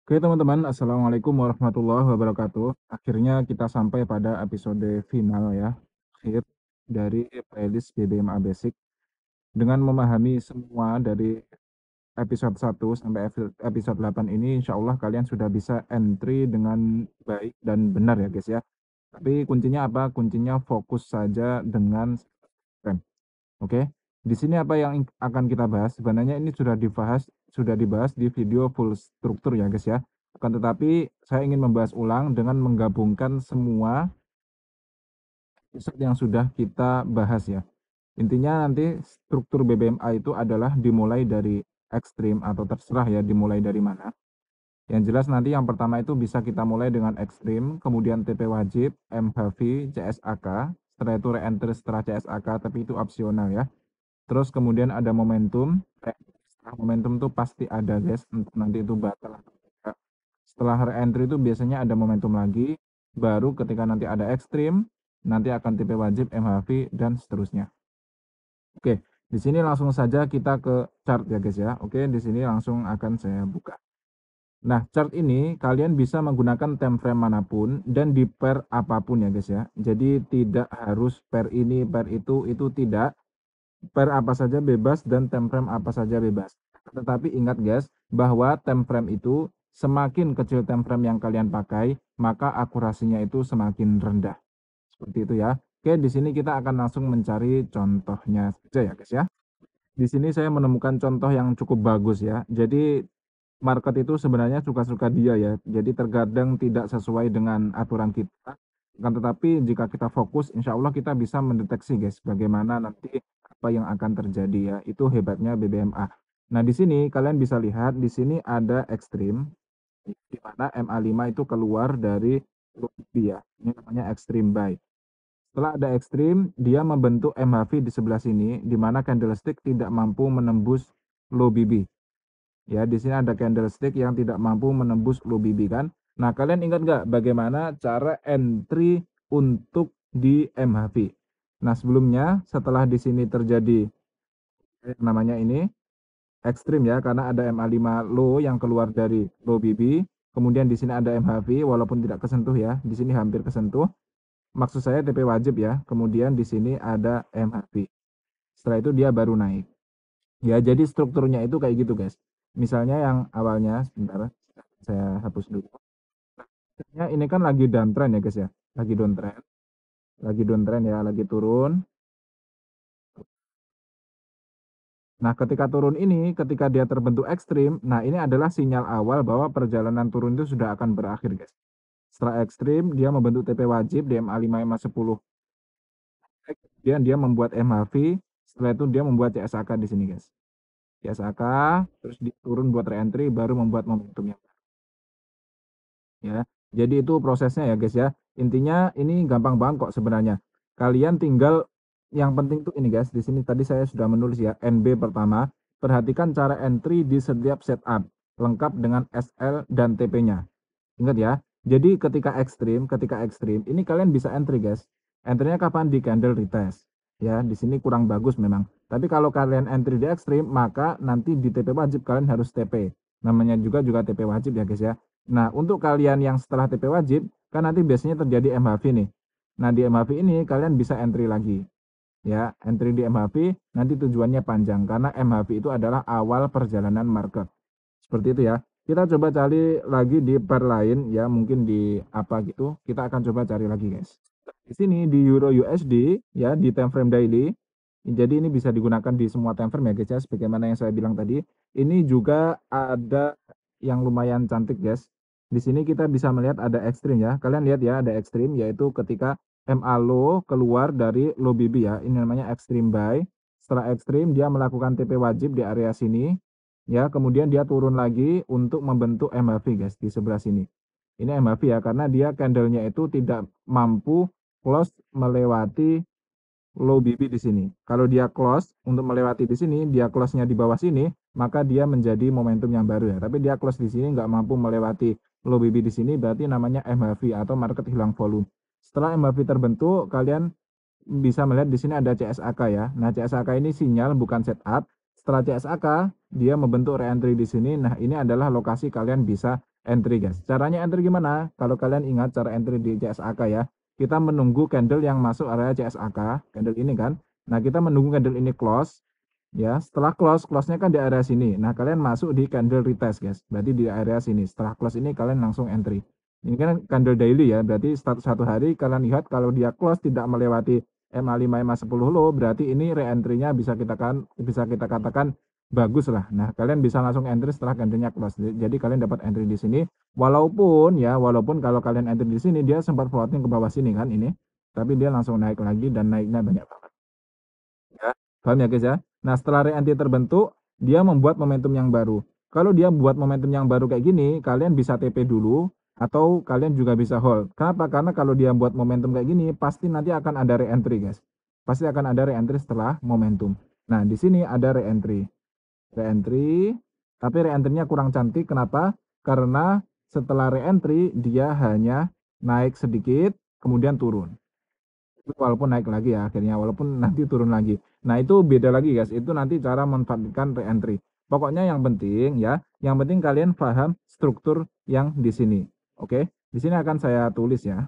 Oke teman-teman, Assalamualaikum warahmatullahi wabarakatuh. Akhirnya kita sampai pada episode final ya, akhir dari playlist BBMA Basic. Dengan memahami semua dari episode 1 sampai episode 8 ini, insya Allah kalian sudah bisa entry dengan baik dan benar ya guys ya. Tapi kuncinya apa? Kuncinya fokus saja dengan rem. Oke, di sini apa yang akan kita bahas? Sebenarnya ini sudah dibahas di video full struktur ya guys ya. Akan tetapi saya ingin membahas ulang dengan menggabungkan semua episode yang sudah kita bahas ya. Intinya nanti struktur BBMA itu adalah dimulai dari ekstrim atau terserah ya dimulai dari mana. Yang jelas nanti yang pertama itu bisa kita mulai dengan ekstrim, kemudian TP wajib, MHV, CSAK, setelah itu re-enter setelah CSAK, tapi itu opsional ya. Terus kemudian ada momentum. Setelah momentum tuh pasti ada guys, nanti itu batal atau tidak. Setelah re-entry itu biasanya ada momentum lagi, baru ketika nanti ada ekstrim, nanti akan TP wajib, MHV, dan seterusnya. Oke, di sini langsung saja kita ke chart ya guys ya. Oke, di sini langsung akan saya buka. Nah, chart ini kalian bisa menggunakan time frame manapun dan di pair apapun ya guys ya. Jadi tidak harus pair ini, pair itu tidak. Pair apa saja bebas dan time frame apa saja bebas. Tetapi ingat guys, bahwa time frame itu semakin kecil time frame yang kalian pakai, maka akurasinya itu semakin rendah. Seperti itu ya. Oke, di sini kita akan langsung mencari contohnya saja ya guys ya. Di sini saya menemukan contoh yang cukup bagus ya. Jadi market itu sebenarnya suka-suka dia ya. Jadi terkadang tidak sesuai dengan aturan kita. Akan tetapi jika kita fokus, insya Allah kita bisa mendeteksi guys, bagaimana nanti apa yang akan terjadi ya. Itu hebatnya BBMA. Nah di sini kalian bisa lihat, di sini ada ekstrim, di mana MA5 itu keluar dari lobby ya. Ini namanya extreme buy. Setelah ada ekstrim, dia membentuk MHV di sebelah sini, di mana candlestick tidak mampu menembus low BB. Ya, di sini ada candlestick yang tidak mampu menembus low BB kan. Nah, kalian ingat nggak bagaimana cara entry untuk di MHV? Nah, sebelumnya setelah di sini terjadi namanya ini ekstrim ya, karena ada MA5 low yang keluar dari low BB. Kemudian di sini ada MHV walaupun tidak kesentuh ya. Di sini hampir kesentuh. Maksud saya TP wajib ya. Kemudian di sini ada MHV. Setelah itu dia baru naik. Ya, jadi strukturnya itu kayak gitu, guys. Misalnya yang awalnya, sebentar, saya hapus dulu. Misalnya ini kan lagi downtrend ya, guys ya. Lagi downtrend. Lagi downtrend ya, lagi turun. Nah, ketika turun ini, ketika dia terbentuk ekstrim, nah ini adalah sinyal awal bahwa perjalanan turun itu sudah akan berakhir, guys. Setelah ekstrim, dia membentuk TP wajib, DMA5, MA10. Kemudian dia membuat MHV, setelah itu dia membuat CSAK di sini, guys. CSAK, terus dia turun buat re-entry, baru membuat momentumnya. Ya. Jadi itu prosesnya ya guys ya. Intinya ini gampang banget kok sebenarnya. Kalian tinggal yang penting tuh ini guys, di sini tadi saya sudah menulis ya NB pertama. Perhatikan cara entry di setiap setup lengkap dengan SL dan TP-nya. Ingat ya. Jadi ketika ekstrim ini kalian bisa entry guys. Entry-nya kapan? Di candle retest. Ya, di sini kurang bagus memang. Tapi kalau kalian entry di ekstrim, maka nanti di TP wajib kalian harus TP. Namanya juga TP wajib ya guys ya. Nah, untuk kalian yang setelah TP wajib, kan nanti biasanya terjadi MHV nih. Nah, di MHV ini kalian bisa entry lagi. Ya, entry di MHV nanti tujuannya panjang karena MHV itu adalah awal perjalanan market. Seperti itu ya. Kita coba cari lagi di pair lain ya, mungkin di apa gitu. Kita akan coba cari lagi, guys. Di sini di Euro USD ya, di time frame daily. Jadi ini bisa digunakan di semua time frame ya, guys ya, sebagaimana yang saya bilang tadi. Ini juga ada yang lumayan cantik, guys. Di sini kita bisa melihat ada ekstrim ya. Kalian lihat ya, ada ekstrim yaitu ketika MA low keluar dari low BB ya. Ini namanya extreme buy. Setelah ekstrim dia melakukan TP wajib di area sini. Ya, kemudian dia turun lagi untuk membentuk MHV guys di sebelah sini. Ini MHV ya, karena dia candlenya itu tidak mampu close melewati low BB di sini. Kalau dia close untuk melewati di sini, dia close-nya di bawah sini, maka dia menjadi momentum yang baru ya. Tapi dia close di sini nggak mampu melewati low BB di sini, berarti namanya MHV atau market hilang volume. Setelah MHV terbentuk, kalian bisa melihat di sini ada CSAK ya. Nah, CSAK ini sinyal bukan setup. Setelah CSAK, dia membentuk re-entry di sini. Nah, ini adalah lokasi kalian bisa entry guys. Caranya entry gimana? Kalau kalian ingat cara entry di CSAK ya, kita menunggu candle yang masuk area CSAK, candle ini kan. Nah, kita menunggu candle ini close ya. Setelah close-nya kan di area sini. Nah, kalian masuk di candle retest guys. Berarti di area sini. Setelah close ini kalian langsung entry. Ini kan candle daily ya. Berarti satu hari kalian lihat kalau dia close tidak melewati MA5 MA10 low, berarti ini re-entry-nya bisa kita katakan bagus lah. Nah, kalian bisa langsung entry setelah candlenya close. Jadi kalian dapat entry di sini. Walaupun kalau kalian entry di sini dia sempat floating ke bawah sini kan ini, tapi dia langsung naik lagi dan naiknya banyak banget. Ya, paham ya guys ya. Nah, setelah re-entry terbentuk, dia membuat momentum yang baru. Kalau dia buat momentum yang baru kayak gini, kalian bisa TP dulu atau kalian juga bisa hold. Kenapa? Karena kalau dia buat momentum kayak gini, pasti nanti akan ada re-entry guys. Pasti akan ada re-entry setelah momentum. Nah, di sini ada re-entry. Re-entry, tapi re-entry-nya kurang cantik. Kenapa? Karena setelah re-entry dia hanya naik sedikit, kemudian turun. Walaupun naik lagi ya akhirnya, walaupun nanti turun lagi. Nah, itu beda lagi guys. Itu nanti cara memanfaatkan re-entry. Pokoknya yang penting ya, yang penting kalian paham struktur yang di sini. Oke, di sini akan saya tulis ya.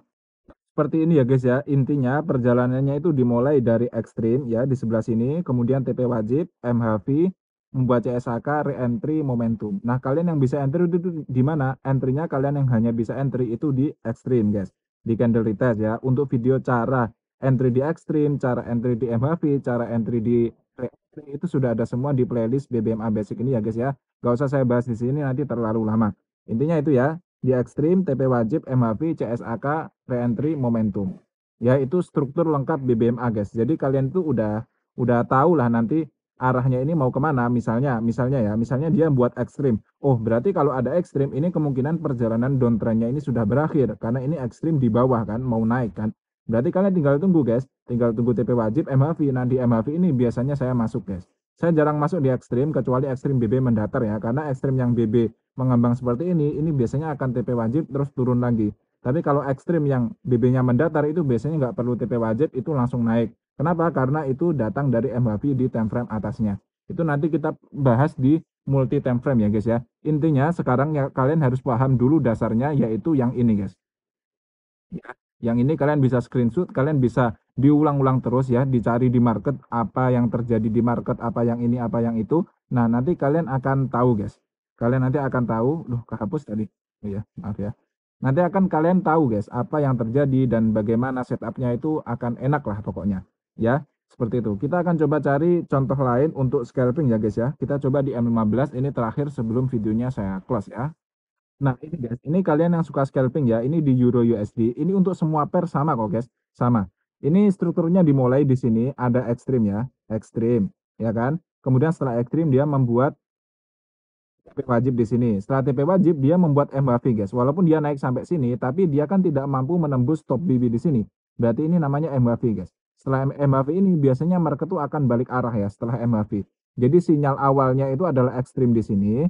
Seperti ini ya guys ya, intinya perjalanannya itu dimulai dari ekstrim ya di sebelah sini, kemudian TP wajib, MHV, membuat CSAK, re-entry, momentum. Nah, kalian yang bisa entry itu di mana? Entry-nya kalian yang hanya bisa entry itu di ekstrim guys, di candle retest ya. Untuk video cara entry di ekstrim, cara entry di MHV, cara entry di re-entry itu sudah ada semua di playlist BBMA Basic ini ya guys ya. Gak usah saya bahas di sini nanti terlalu lama. Intinya itu ya, di ekstrim, TP wajib, MHV, CSAK, re-entry, momentum. Ya, itu struktur lengkap BBMA guys. Jadi kalian tuh udah tahu lah nanti arahnya ini mau kemana. Misalnya dia buat ekstrim. Oh, berarti kalau ada ekstrim ini kemungkinan perjalanan downtrendnya ini sudah berakhir karena ini ekstrim di bawah kan, mau naik kan. Berarti kalian tinggal tunggu guys, tinggal tunggu TP wajib, MHV. Nah, di MHV ini biasanya saya masuk guys. Saya jarang masuk di ekstrim kecuali ekstrim BB mendatar ya, karena ekstrim yang BB mengembang seperti ini biasanya akan TP wajib terus turun lagi. Tapi kalau ekstrim yang BB-nya mendatar itu biasanya nggak perlu TP wajib, itu langsung naik. Kenapa? Karena itu datang dari MHV di time frame atasnya. Itu nanti kita bahas di multi time frame ya guys ya. Intinya sekarang ya kalian harus paham dulu dasarnya, yaitu yang ini guys. Ya, yang ini kalian bisa screenshot, kalian bisa diulang-ulang terus ya, dicari di market apa yang terjadi di market, apa yang ini, apa yang itu. Nah, nanti kalian akan tahu guys. Kalian nanti akan tahu, loh kehapus tadi. Oh ya, maaf ya. Nanti akan kalian tahu guys, apa yang terjadi dan bagaimana setupnya itu akan enak lah pokoknya. Ya, seperti itu. Kita akan coba cari contoh lain untuk scalping ya guys ya. Kita coba di M15, ini terakhir sebelum videonya saya close ya. Nah, ini guys, ini kalian yang suka scalping ya, ini di Euro USD. Ini untuk semua pair sama kok guys, sama. Ini strukturnya dimulai di sini ada ekstrim ya, ekstrim, ya kan? Kemudian setelah ekstrim dia membuat TP wajib di sini. Setelah TP wajib dia membuat MAV guys. Walaupun dia naik sampai sini, tapi dia kan tidak mampu menembus top BB di sini. Berarti ini namanya MAV guys. Setelah MAV ini biasanya market tuh akan balik arah ya setelah MAV. Jadi sinyal awalnya itu adalah ekstrim di sini,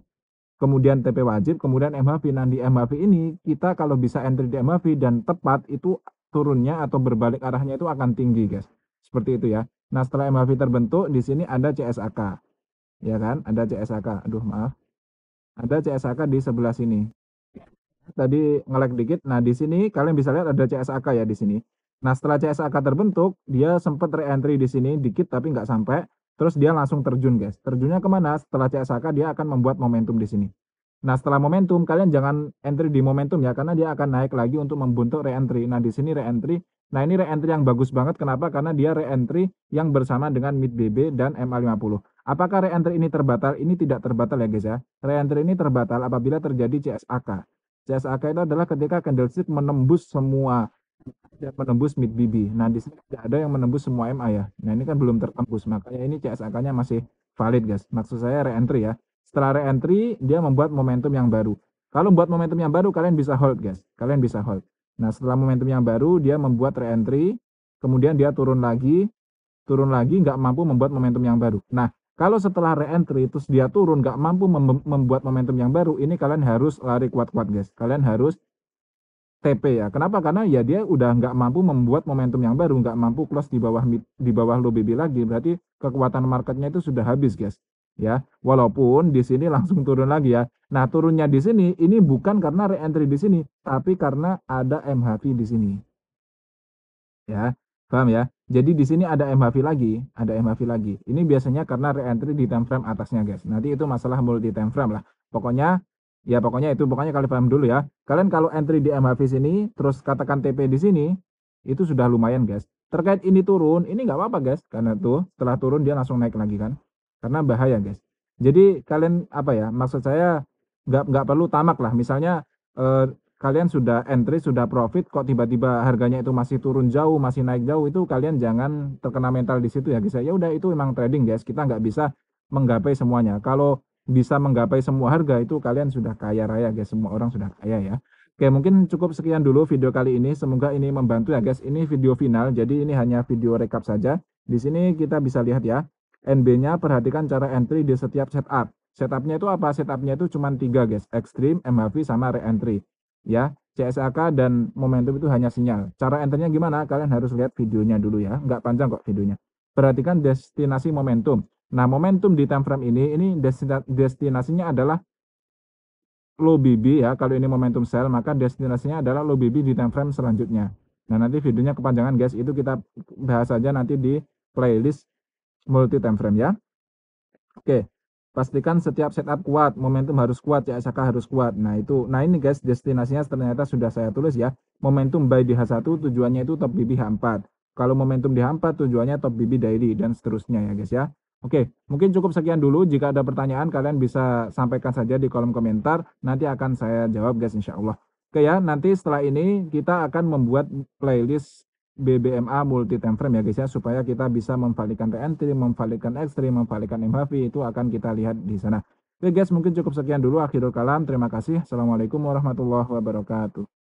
kemudian TP wajib, kemudian MHV. Nah, di MHV ini kita kalau bisa entry di MHV dan tepat itu turunnya atau berbalik arahnya itu akan tinggi, guys. Seperti itu ya. Nah, setelah MHV terbentuk, di sini ada CSAK. Ya kan? Ada CSAK. Aduh, maaf. Ada CSAK di sebelah sini. Tadi nge-lag dikit. Nah, di sini kalian bisa lihat ada CSAK ya di sini. Nah, setelah CSAK terbentuk, dia sempat re-entry di sini dikit tapi nggak sampai. Terus dia langsung terjun, guys. Terjunnya kemana? Setelah CSAK dia akan membuat momentum di sini. Nah, setelah momentum, kalian jangan entry di momentum ya, karena dia akan naik lagi untuk membentuk re-entry. Nah, di sini re-entry. Nah, ini re-entry yang bagus banget. Kenapa? Karena dia re-entry yang bersama dengan mid BB dan MA50. Apakah re-entry ini terbatal? Ini tidak terbatal ya, guys ya. Re-entry ini terbatal apabila terjadi CSAK. CSAK itu adalah ketika candlestick menembus semua dan menembus mid BB. Nah, di sini tidak ada yang menembus semua MA ya. Nah, ini kan belum tertembus, makanya ini CSAK-nya masih valid, guys. Maksud saya re-entry ya. Setelah re-entry, dia membuat momentum yang baru. Kalau membuat momentum yang baru, kalian bisa hold, guys. Kalian bisa hold. Nah, setelah momentum yang baru, dia membuat re-entry, kemudian dia turun lagi, nggak mampu membuat momentum yang baru. Nah, kalau setelah re-entry, terus dia turun, nggak mampu membuat momentum yang baru, ini kalian harus lari kuat-kuat, guys. Kalian harus TP ya. Kenapa? Karena ya dia udah nggak mampu membuat momentum yang baru, nggak mampu close di bawah low BB lagi. Berarti kekuatan marketnya itu sudah habis, guys. Ya, walaupun di sini langsung turun lagi ya. Nah, turunnya di sini ini bukan karena re-entry di sini, tapi karena ada MHV di sini. Ya, paham ya? Jadi di sini ada MHV lagi, ada MHV lagi. Ini biasanya karena re-entry di time frame atasnya, guys. Nanti itu masalah multi time frame lah. Pokoknya ya pokoknya itu pokoknya kalian paham dulu ya. Kalian kalau entry di MHV sini terus katakan TP di sini itu sudah lumayan, guys. Terkait ini turun, ini nggak apa-apa, guys. Karena tuh setelah turun dia langsung naik lagi kan. Karena bahaya, guys. Jadi kalian apa ya? Maksud saya nggak perlu tamak lah. Misalnya kalian sudah entry, sudah profit, kok tiba-tiba harganya itu masih turun jauh, masih naik jauh, itu kalian jangan terkena mental di situ ya guys. Ya udah itu memang trading guys, kita nggak bisa menggapai semuanya. Kalau bisa menggapai semua harga itu kalian sudah kaya raya guys, semua orang sudah kaya ya. Oke, mungkin cukup sekian dulu video kali ini. Semoga ini membantu ya guys. Ini video final, jadi ini hanya video recap saja. Di sini kita bisa lihat ya, NB-nya perhatikan cara entry di setiap setup. Setupnya itu apa? Setupnya itu cuma 3 guys, Extreme, MHV, sama re-entry ya. CSAK dan momentum itu hanya sinyal. Cara enternya gimana? Kalian harus lihat videonya dulu ya. Nggak panjang kok videonya. Perhatikan destinasi momentum. Nah, momentum di time frame ini destinasinya adalah low BB ya. Kalau ini momentum sell, maka destinasinya adalah low BB di time frame selanjutnya. Nah, nanti videonya kepanjangan guys. Itu kita bahas saja nanti di playlist multi time frame ya. Oke, pastikan setiap setup kuat, momentum harus kuat, CSK harus kuat. Nah, ini guys, destinasinya ternyata sudah saya tulis ya. Momentum buy di H1 tujuannya itu top BB H4. Kalau momentum di H4 tujuannya top BB daily dan seterusnya ya guys ya. Oke, mungkin cukup sekian dulu. Jika ada pertanyaan kalian bisa sampaikan saja di kolom komentar. Nanti akan saya jawab guys insya Allah. Oke ya, nanti setelah ini kita akan membuat playlist BBMA multi time frame ya guys ya, supaya kita bisa memvalidkan re-entry, memvalidkan ekstrim, memvalidkan MHV, itu akan kita lihat di sana. Oke guys, mungkin cukup sekian dulu. Akhirul kalam, terima kasih. Assalamualaikum warahmatullahi wabarakatuh.